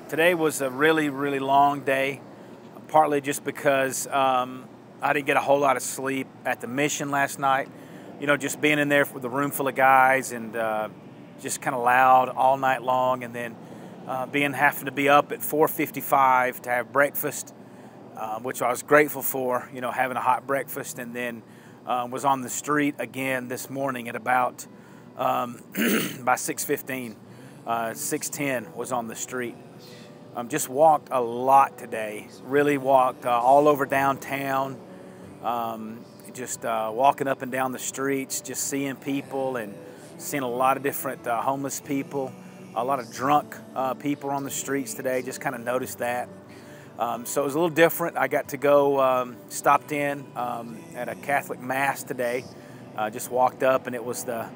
Today was a really, really long day, partly just because I didn't get a whole lot of sleep at the mission last night. You know, just being in there with a room full of guys and just kind of loud all night long, and then having to be up at 4:55 to have breakfast, which I was grateful for, you know, having a hot breakfast, and then was on the street again this morning at about by 6:15. 6:10 was on the street. Just walked a lot today. Really walked all over downtown. Walking up and down the streets, just seeing people and seeing a lot of different homeless people, a lot of drunk people on the streets today. Just kind of noticed that. So it was a little different. I got to go, stopped in at a Catholic Mass today. Just walked up, and it was the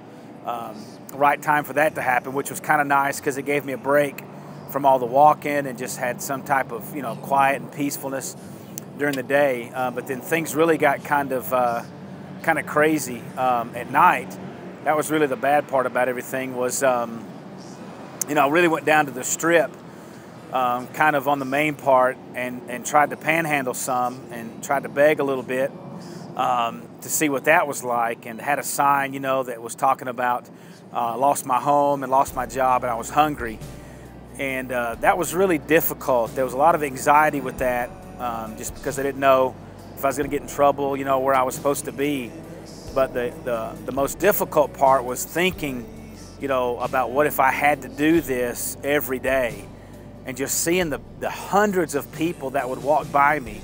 right time for that to happen, which was kind of nice because it gave me a break from all the walking and just had some type of, you know, quiet and peacefulness during the day. But then things really got kind of crazy at night. That was really the bad part about everything was, you know, I really went down to the Strip, kind of on the main part, and tried to panhandle some and tried to beg a little bit to see what that was like, and had a sign, you know, that was talking about lost my home and lost my job and I was hungry. And that was really difficult. There was a lot of anxiety with that, just because I didn't know if I was going to get in trouble, you know, where I was supposed to be. But the most difficult part was thinking, you know, about what if I had to do this every day, and just seeing the hundreds of people that would walk by me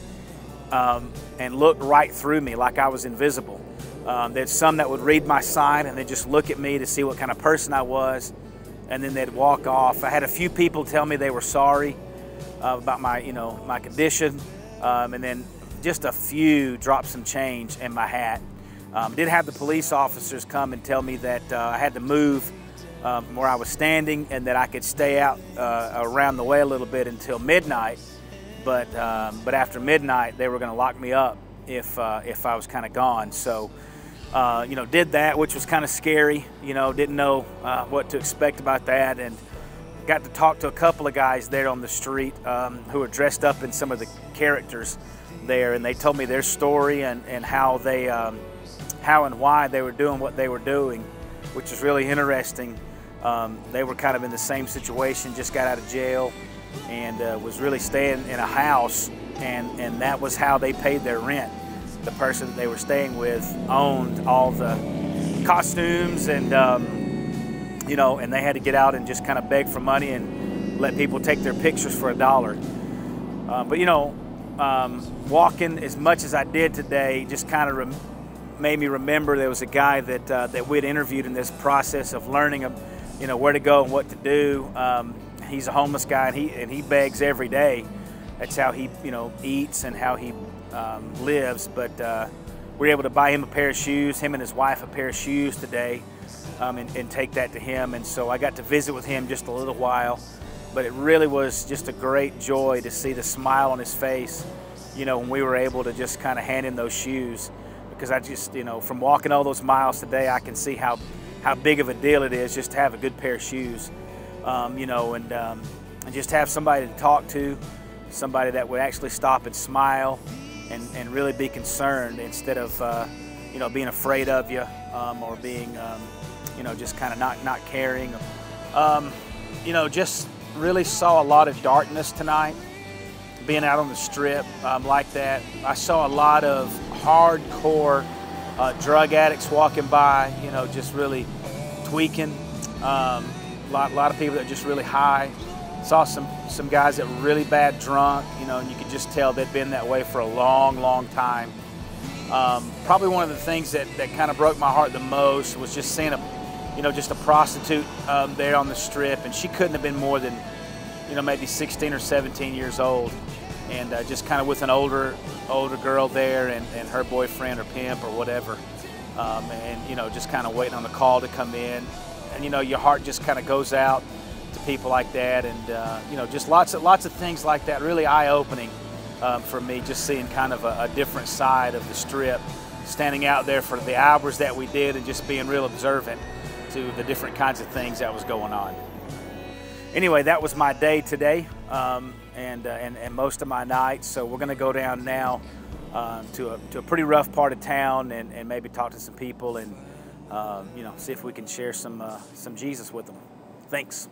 and look right through me like I was invisible. There's some that would read my sign and then just look at me to see what kind of person I was, and then they'd walk off. I had a few people tell me they were sorry about my, you know, my condition, and then just a few dropped some change in my hat. Did have the police officers come and tell me that I had to move where I was standing, and that I could stay out around the way a little bit until midnight. But after midnight, they were going to lock me up if I was kind of gone. So, you know, did that, which was kind of scary. You know, didn't know what to expect about that, and got to talk to a couple of guys there on the street who were dressed up in some of the characters there, and they told me their story and how they, how and why they were doing what they were doing, which was really interesting. They were kind of in the same situation, just got out of jail, and was really staying in a house, and that was how they paid their rent. The person that they were staying with owned all the costumes, and you know, and they had to get out and just kind of beg for money and let people take their pictures for $1. But you know, walking as much as I did today just kind of made me remember there was a guy that we'd interviewed in this process of learning, you know, where to go and what to do. He's a homeless guy, and he begs every day. That's how he, you know, eats and how he lives. But we were able to buy him a pair of shoes, him and his wife a pair of shoes today, and take that to him. And so I got to visit with him just a little while. But it really was just a great joy to see the smile on his face, you know, when we were able to just kind of hand in those shoes. Because I just, you know, from walking all those miles today, I can see how big of a deal it is just to have a good pair of shoes, you know, and just have somebody to talk to, somebody that would actually stop and smile and really be concerned instead of, you know, being afraid of you, or being, you know, just kind of not caring. You know, just really saw a lot of darkness tonight, being out on the Strip like that. I saw a lot of hardcore drug addicts walking by, you know, just really tweaking. A lot of people that are just really high. Saw some guys that were really bad drunk, you know, and you could just tell they'd been that way for a long, long time. Probably one of the things that kind of broke my heart the most was just seeing just a prostitute there on the Strip, and she couldn't have been more than, you know, maybe 16 or 17 years old, and just kind of with an older girl there, and her boyfriend or pimp or whatever, and you know, just kind of waiting on the call to come in, and you know, your heart just kind of goes out to people like that, and you know, just lots of things like that. Really eye-opening for me, just seeing kind of a different side of the Strip, standing out there for the hours that we did, and just being real observant to the different kinds of things that was going on. anyway, that was my day today, and most of my nights. So we're going to go down now to a pretty rough part of town, and maybe talk to some people, and see if we can share some Jesus with them. Thanks.